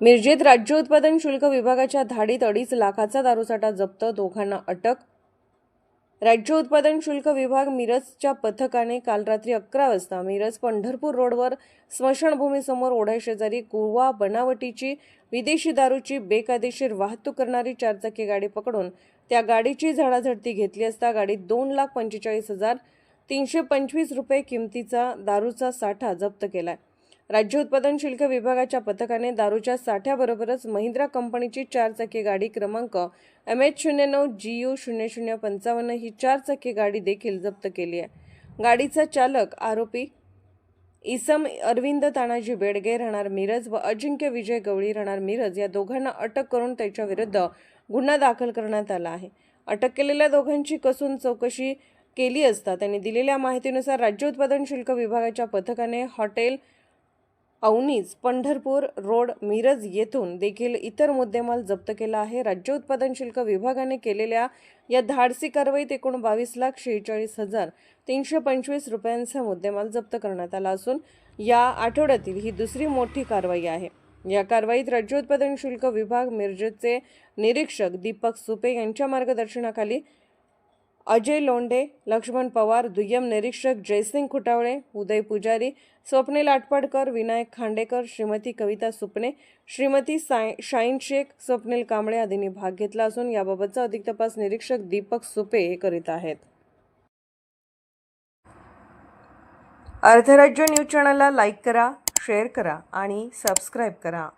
मिरजेत राज्य उत्पादन शुल्क विभागाच्या धाडीत 2.5 लाखाचा दारूसाठा जप्त, दोघांना अटक। राज्य उत्पादन शुल्क विभाग मिरजच्या पथकाने काल रात्री 11 वाजता मिरज पंढरपूर रोडवर स्मशानभूमीसमोर ओढ्याशेजारी गुवा बनावटीची विदेशी दारूची बेकायदेशीर वाहतूक करणारी 4 चाकी गाडी पकडून त्या गाडीची झाडाझडती घेतली असता गाडीत 2,45,325 रुपये किमतीचा दारूचा साठा जप्त केलाय। राज्य उत्पादन शुल्क विभागाच्या पथकाने दारूच्या साठ्याबरोबरच महिंद्रा कंपनीची 4 चाकी गाडी क्रमांक MH09GU0055 ही 4 चाकी गाडी देखील जप्त केली आहे। गाडीचा चालक आरोपी इसम अरविंद तानाजी बेडगे राहणार मिरज व अजिंक्य विजय गवळी राहणार मिरज या दोघांना अटक करून त्यांच्या विरुद्ध गुन्हा दाखल करण्यात आला आहे। अटक केलेल्या दोघांची कसून चौकशी केली असता त्यांनी दिलेल्या माहितीनुसार राज्य उत्पादन शुल्क विभागाच्या पथकाने हॉटेल अवनीज पंढरपूर रोड मिरज येथून देखील इतर मुद्देमाल जप्त केला आहे। राज्य उत्पादन शुल्क विभागाने केलेल्या या धाडसी कारवाईत एकूण 22,46,325 रुपयांचा मुद्देमाल जप्त करण्यात आला असून या आठवड्यातील ही दुसरी मोठी कारवाई आहे। या कारवाईत राज्य उत्पादन शुल्क विभाग मिरजेचे निरीक्षक दीपक सुपे यांच्या मार्गदर्शनाखाली अजय लोंढे, लक्ष्मण पवार, दुय्यम निरीक्षक जयसिंग खुटावळे, उदय पुजारी, स्वप्नील आटपाडकर, विनायक खांडेकर, श्रीमती कविता सुपणे, श्रीमती शाईन शेख, स्वप्नील कांबळे आदींनी भाग घेतला असून याबाबतचा अधिक तपास निरीक्षक दीपक सुपे हे करीत आहेत। अर्थराज्य न्यूज चॅनलला लाईक करा, शेअर करा आणि सबस्क्राईब करा।